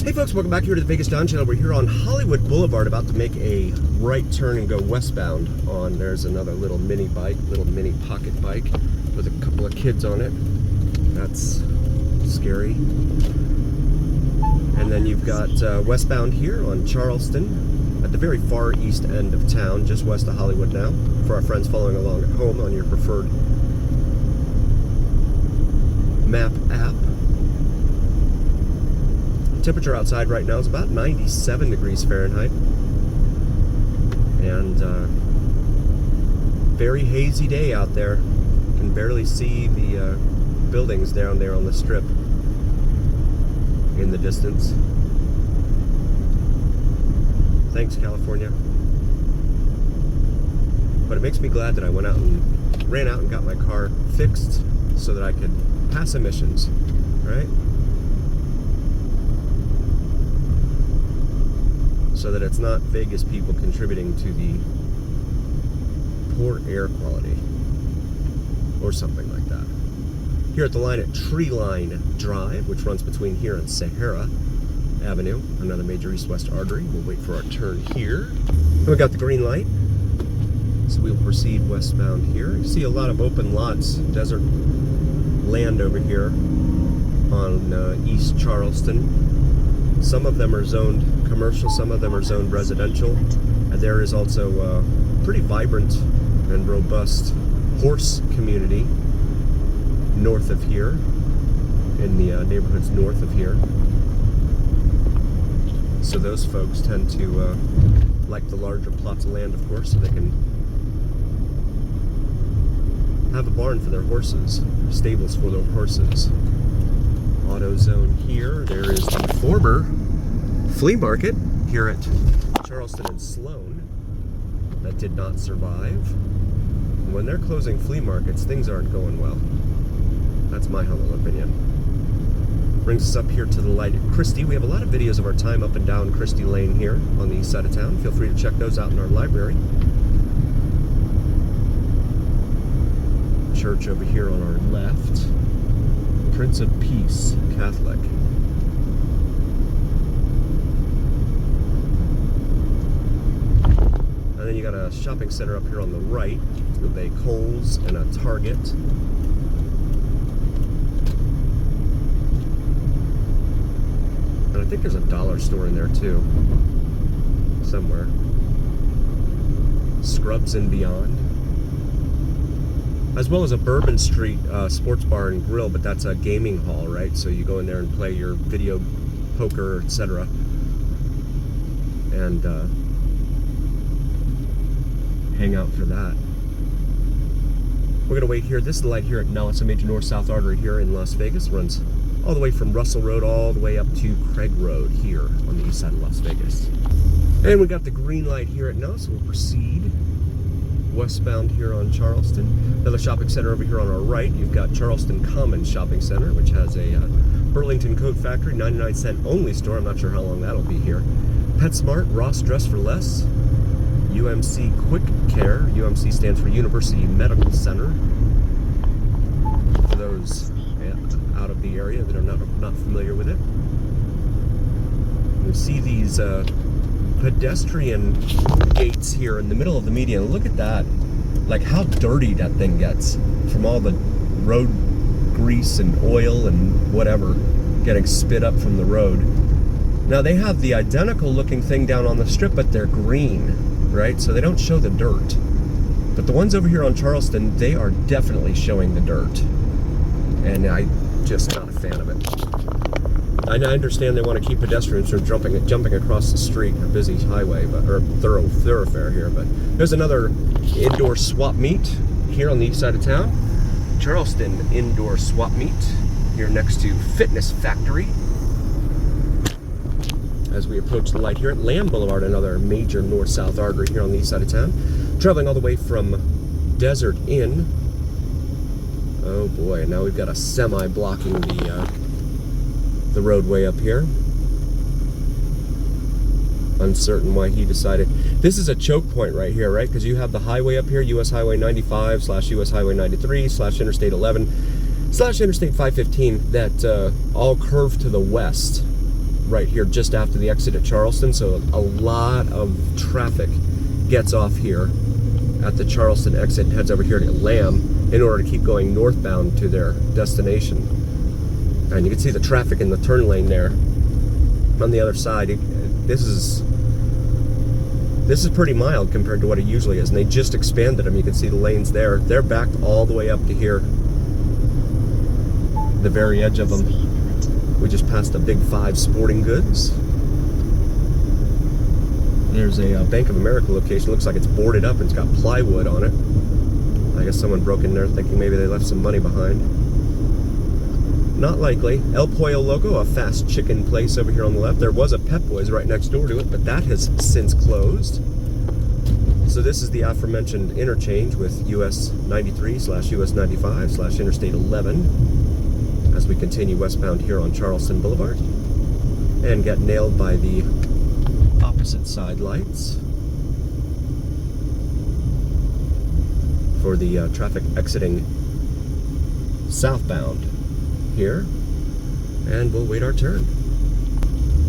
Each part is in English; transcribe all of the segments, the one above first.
Hey folks, welcome back here to the Vegas Don Channel. We're here on Hollywood Boulevard, about to make a right turn and go westbound on, there's another little mini bike, little mini pocket bike with a couple of kids on it. That's scary. And then you've got westbound here on Charleston, at the very far east end of town, just west of Hollywood now, for our friends following along at home on your preferred map app. Temperature outside right now is about 97 degrees Fahrenheit, and very hazy day out there. You can barely see the buildings down there on the strip in the distance. Thanks, California. But it makes me glad that I ran out and got my car fixed so that I could pass emissions, right? So that it's not Vegas people contributing to the poor air quality or something like that. Here at the line at Tree Line Drive, which runs between here and Sahara Avenue, another major east-west artery. We'll wait for our turn here. And we got the green light, so we'll proceed westbound here. You see a lot of open lots, desert land over here on East Charleston. Some of them are zoned commercial, some of them are zoned residential, and there is also a pretty vibrant and robust horse community north of here, in the neighborhoods north of here. So those folks tend to like the larger plots of land, of course, so they can have a barn for their horses, stables for their horses. Auto zone here. There is the former flea market here at Charleston and Sloan that did not survive. When they're closing flea markets, things aren't going well. That's my humble opinion. Brings us up here to the light at Christie. We have a lot of videos of our time up and down Christie Lane here on the east side of town. Feel free to check those out in our library. Church over here on our left. Prince of Peace Catholic. And then you got a shopping center up here on the right with a Kohl's and a Target. And I think there's a dollar store in there too, somewhere. Scrubs and Beyond. As well as a Bourbon Street sports bar and grill, but that's a gaming hall, right? So you go in there and play your video poker, etc. And hang out for that. We're gonna wait here. This is the light here at now. It's a major north-south artery here in Las Vegas. Runs all the way from Russell Road all the way up to Craig Road here on the east side of Las Vegas. And we got the green light here at now, so we'll proceed westbound here on Charleston. Another shopping center over here on our right. You've got Charleston Commons Shopping Center, which has a Burlington Coat Factory 99-cent only store. I'm not sure how long that'll be here. PetSmart, Ross Dress for Less, UMC Quick Care. UMC stands for University Medical Center. For those out of the area that are not familiar with it. You see these pedestrian gates here in the middle of the median. Look at that. Like how dirty that thing gets from all the road grease and oil and whatever getting spit up from the road. Now they have the identical looking thing down on the strip, but they're green, right? So they don't show the dirt. But the ones over here on Charleston, they are definitely showing the dirt. And I'm just not a fan of it. I understand they want to keep pedestrians from jumping across the street, a busy highway, or thoroughfare here. But there's another indoor swap meet here on the east side of town. Charleston Indoor Swap Meet here next to Fitness Factory. As we approach the light here at Lamb Boulevard, another major north-south artery here on the east side of town. Traveling all the way from Desert Inn. Oh boy, now we've got a semi blocking the roadway up here. Uncertain why he decided. This is a choke point right here, right? Because you have the highway up here, US Highway 95 / US Highway 93 / Interstate 11 / Interstate 515 that all curve to the west. right here just after the exit at Charleston, so a lot of traffic gets off here at the Charleston exit and heads over here to Lamb in order to keep going northbound to their destination. And you can see the traffic in the turn lane there on the other side. This is pretty mild compared to what it usually is, and they just expanded them. You can see the lanes there. They're backed all the way up to here, the very edge of them. We just passed a Big 5 Sporting Goods. There's a Bank of America location. Looks like it's boarded up and it's got plywood on it. I guess someone broke in there thinking maybe they left some money behind. Not likely. El Pollo Loco, a fast chicken place over here on the left. There was a Pep Boys right next door to it, but that has since closed. So this is the aforementioned interchange with US 93/US 95/Interstate 11 as we continue westbound here on Charleston Boulevard and get nailed by the opposite side lights for the traffic exiting southbound here, and we'll wait our turn.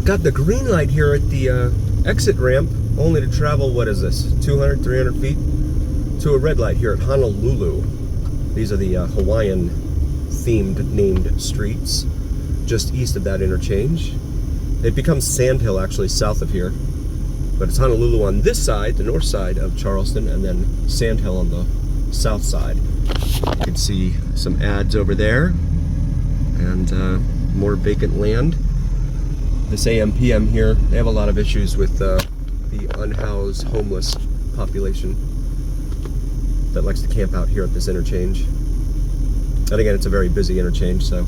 Got the green light here at the exit ramp, only to travel, what is this, 200, 300 feet to a red light here at Honolulu. These are the Hawaiian themed named streets just east of that interchange. It becomes Sand Hill actually south of here, but it's Honolulu on this side, the north side of Charleston, and then Sand Hill on the south side. You can see some ads over there and more vacant land. This AM/PM here, they have a lot of issues with the unhoused homeless population that likes to camp out here at this interchange. And again, it's a very busy interchange, so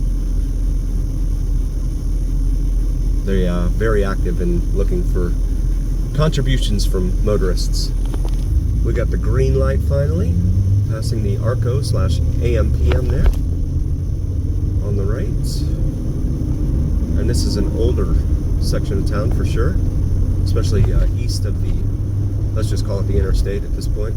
they're very active in looking for contributions from motorists. We got the green light finally, passing the Arco/AM/PM there on the right. And this is an older section of town for sure, especially east of the, let's just call it the interstate at this point.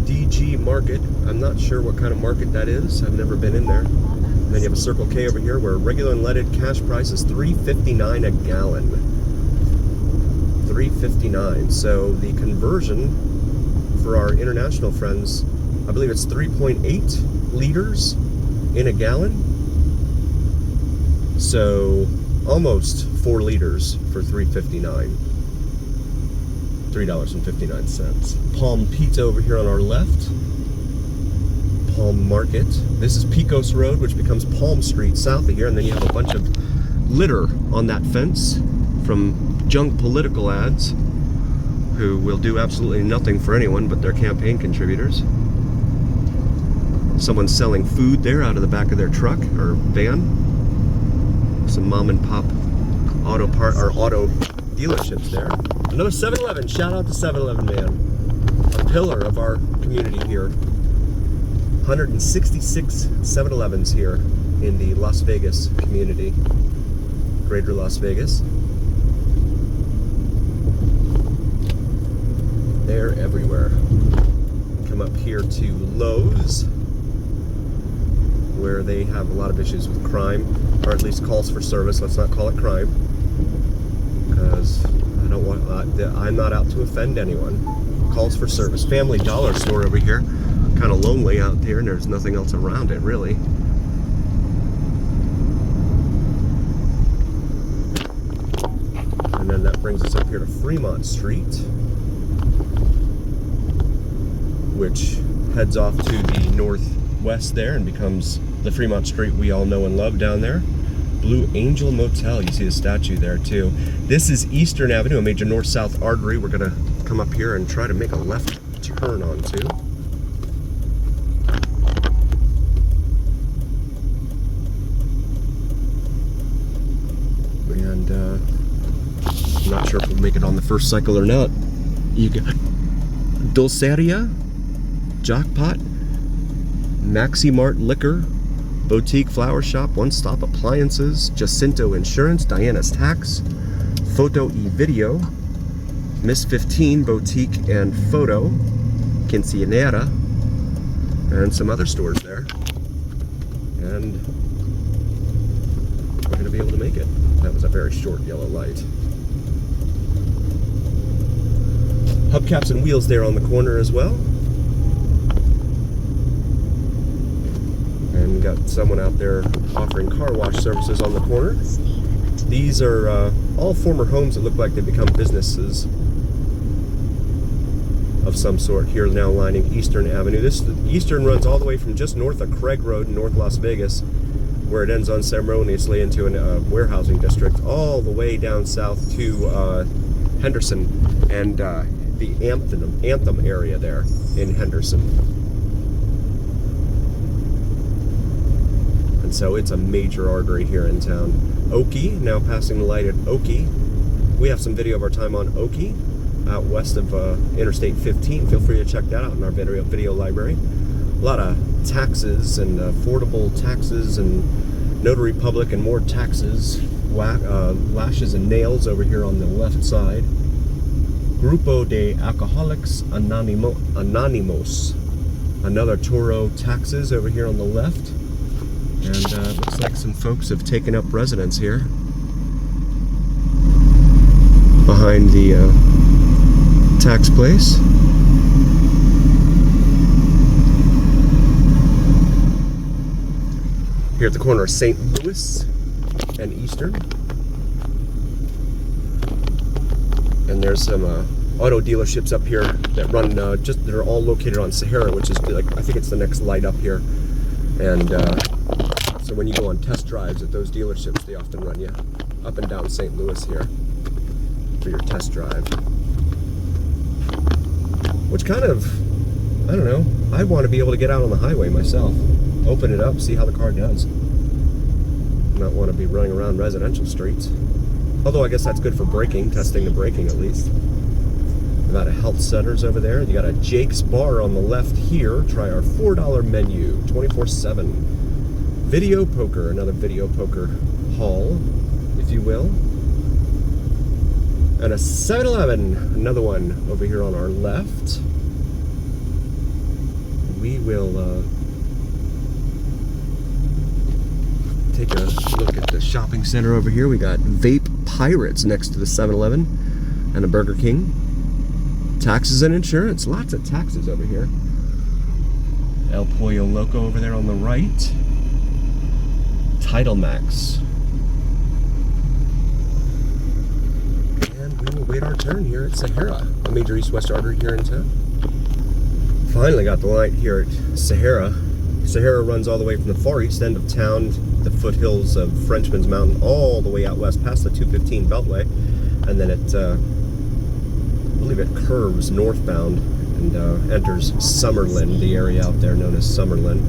DG Market. I'm not sure what kind of market that is. I've never been in there. And then you have a Circle K over here where regular unleaded cash price is $3.59 a gallon. $3.59. So the conversion for our international friends, I believe it's 3.8 liters in a gallon. So almost 4 liters for $3.59. $3.59. Palm Pizza over here on our left. Palm Market. This is Pecos Road, which becomes Palm Street south of here, and then you have a bunch of litter on that fence from junk political ads who will do absolutely nothing for anyone but their campaign contributors. Someone's selling food there out of the back of their truck or van. Some mom and pop auto dealerships there. Another 7-Eleven. Shout out to 7-Eleven, man. A pillar of our community here. 166 7-Elevens here in the Las Vegas community. Greater Las Vegas. They're everywhere. Come up here to Lowe's, where they have a lot of issues with crime, or at least calls for service. Let's not call it crime, because I'm not out to offend anyone. Calls for service. Family Dollar store over here. Kind of lonely out there, and there's nothing else around it really. And then that brings us up here to Fremont Street, which heads off to the northwest there and becomes the Fremont Street we all know and love down there. Blue Angel Motel, you see the statue there too. This is Eastern Avenue, a major north-south artery we're gonna come up here and try to make a left turn onto. And I'm not sure if we'll make it on the first cycle or not. You got Dulceria, Jackpot, Maxi Mart Liquor, Boutique Flower Shop, One Stop Appliances, Jacinto Insurance, Diana's Tax, Photo E-Video, Miss 15 Boutique and Photo, Quinceañera, and some other stores there. And going to be able to make it. That was a very short yellow light. Hubcaps and wheels there on the corner as well. And got someone out there offering car wash services on the corner. These are all former homes that look like they've become businesses of some sort here now lining Eastern Avenue. This Eastern runs all the way from just north of Craig Road in North Las Vegas, where it ends unceremoniously into a warehousing district, all the way down south to Henderson and the Anthem area there in Henderson. And so it's a major artery here in town. Oakey, now passing the light at Oakey. We have some video of our time on Oakey, out west of Interstate 15. Feel free to check that out in our video library. A lot of taxes and affordable taxes and notary public and more taxes, lashes and nails over here on the left side. Grupo de Alcoholics Anonymos. Another Toro taxes over here on the left. And looks like some folks have taken up residence here behind the tax place. Here at the corner of St. Louis and Eastern. And there's some auto dealerships up here that run that are all located on Sahara, which is like, I think it's the next light up here. And so when you go on test drives at those dealerships, they often run you up and down St. Louis here for your test drive. Which kind of, I don't know, I want to be able to get out on the highway myself. Open it up, see how the car does. Not want to be running around residential streets. Although I guess that's good for braking, testing the braking at least. We've got a health centers over there. You got a Jake's Bar on the left here. Try our $4 menu, 24/7. Video poker, another video poker hall, if you will. And a 7-Eleven, another one over here on our left. We will take a look at the shopping center over here. We got Vape Pirates next to the 7-Eleven and a Burger King. Taxes and insurance, lots of taxes over here. El Pollo Loco over there on the right. Title Max. And we will wait our turn here at Sahara, a major east-west artery here in town. Finally got the light here at Sahara. Sahara runs all the way from the far east end of town, the foothills of Frenchman's Mountain, all the way out west past the 215 Beltway, and then it, I believe it curves northbound and enters Summerlin, the area out there known as Summerlin.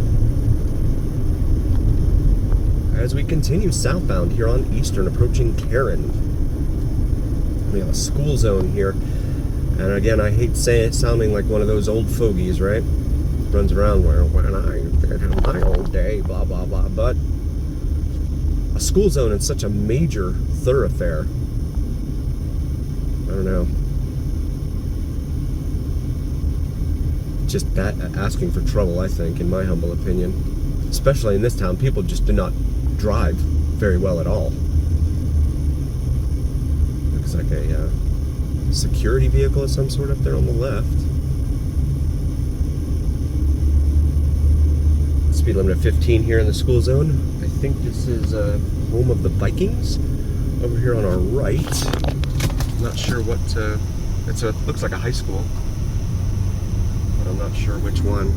As we continue southbound here on Eastern, approaching Karen. We have a school zone here. And again, I hate sounding like one of those old fogies, right? Runs around where when I did my old day, blah, blah, blah. But a school zone is such a major thoroughfare. I don't know. Just that asking for trouble, I think, in my humble opinion. Especially in this town, people just do not drive very well at all. Looks like a security vehicle of some sort up there on the left. Speed limit of 15 here in the school zone. I think this is home of the Vikings over here on our right. I'm not sure what it looks like a high school, but I'm not sure which one.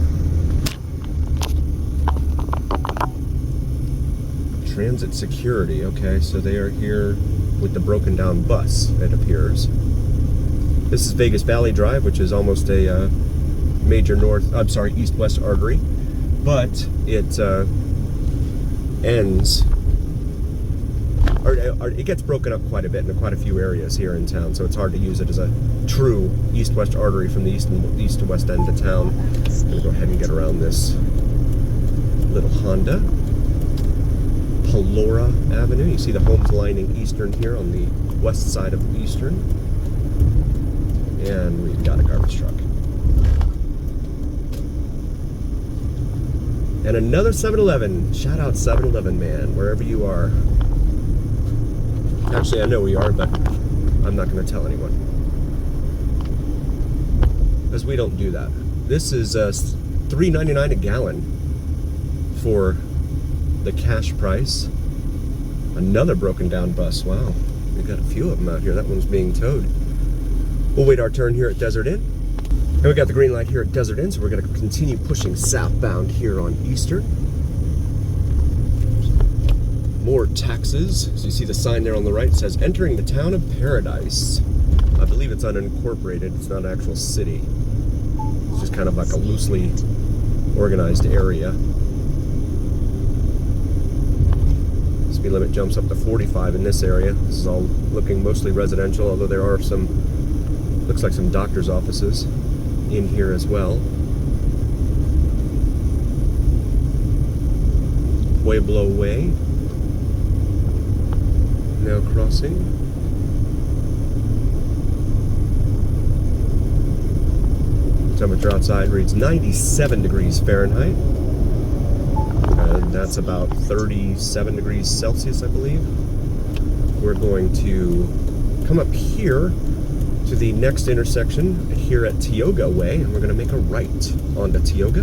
Transit security, okay, so they are here with the broken down bus, it appears. This is Vegas Valley Drive, which is almost a major east-west artery, but it ends, or it gets broken up quite a bit in quite a few areas here in town, so it's hard to use it as a true east-west artery from the east to west end of town. I'm going to go ahead and get around this little Honda. Pelora Avenue. You see the homes lining Eastern here on the west side of Eastern. And we've got a garbage truck. And another 7-Eleven. Shout out 7-Eleven, man, wherever you are. Actually, I know we are, but I'm not going to tell anyone. Because we don't do that. This is $3.99 a gallon for the cash price. Another broken down bus. Wow. We've got a few of them out here. That one's being towed. We'll wait our turn here at Desert Inn. And we got the green light here at Desert Inn, so we're going to continue pushing southbound here on Eastern. More taxes. So you see the sign there on the right. It says, entering the town of Paradise. I believe it's unincorporated. It's not an actual city. It's just kind of like a loosely organized area. Speed limit jumps up to 45 in this area. This is all looking mostly residential, although there are some, looks like some doctor's offices in here as well. Pueblo Way. Now crossing. Temperature outside reads 97 degrees Fahrenheit. And that's about 37 degrees Celsius, I believe. We're going to come up here to the next intersection here at Tioga Way, and we're going to make a right onto Tioga.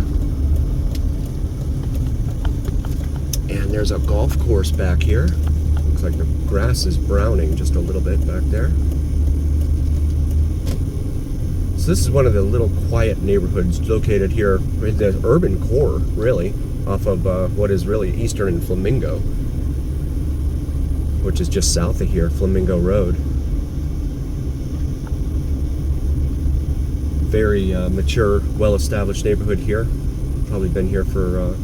And there's a golf course back here. Looks like the grass is browning just a little bit back there. So this is one of the little quiet neighborhoods located here in the urban core, really, off of what is really Eastern and Flamingo, which is just south of here, Flamingo Road. Very mature, well-established neighborhood here. Probably been here for,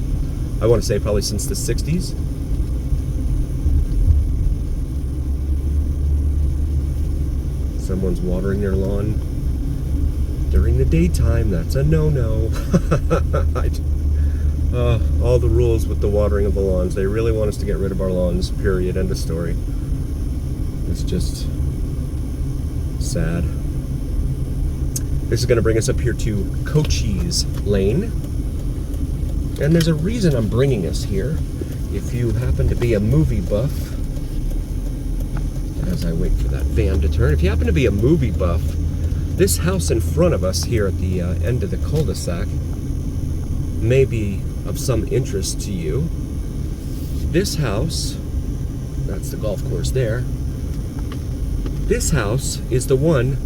I want to say probably since the 60s. Someone's watering their lawn during the daytime. That's a no-no. All the rules with the watering of the lawns. They really want us to get rid of our lawns, period, end of story. It's just sad. This is going to bring us up here to Cochise Lane. And there's a reason I'm bringing us here. If you happen to be a movie buff, as I wait for that van to turn, if you happen to be a movie buff, this house in front of us here at the end of the cul-de-sac may be of some interest to you. This house, that's the golf course there. This house is the one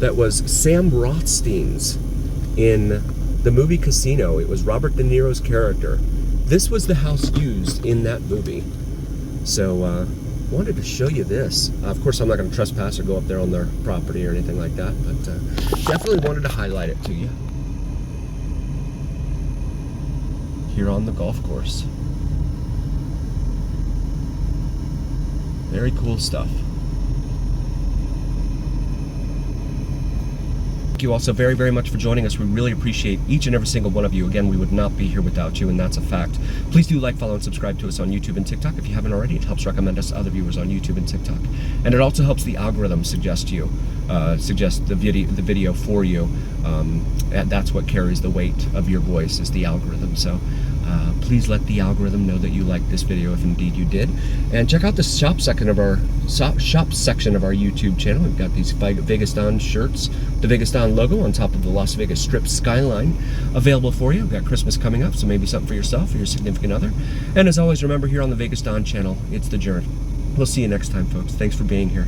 that was Sam Rothstein's in the movie Casino. It was Robert De Niro's character. This was the house used in that movie. So, wanted to show you this. Of course, I'm not going to trespass or go up there on their property or anything like that, but definitely wanted to highlight it to you. Here on the golf course. Very cool stuff. Thank you all so very, very much for joining us. We really appreciate each and every single one of you. Again, we would not be here without you, and that's a fact. Please do like, follow, and subscribe to us on YouTube and TikTok if you haven't already. It helps recommend us to other viewers on YouTube and TikTok. And it also helps the algorithm suggest the video for you. And that's what carries the weight of your voice, is the algorithm. So please let the algorithm know that you liked this video, if indeed you did. And check out the shop section of our YouTube channel. We've got these Vegas Don shirts, the Vegas Don logo on top of the Las Vegas Strip skyline available for you. We've got Christmas coming up, so maybe something for yourself or your significant other. And as always, remember, here on the Vegas Don channel, it's the journey. We'll see you next time, folks. Thanks for being here.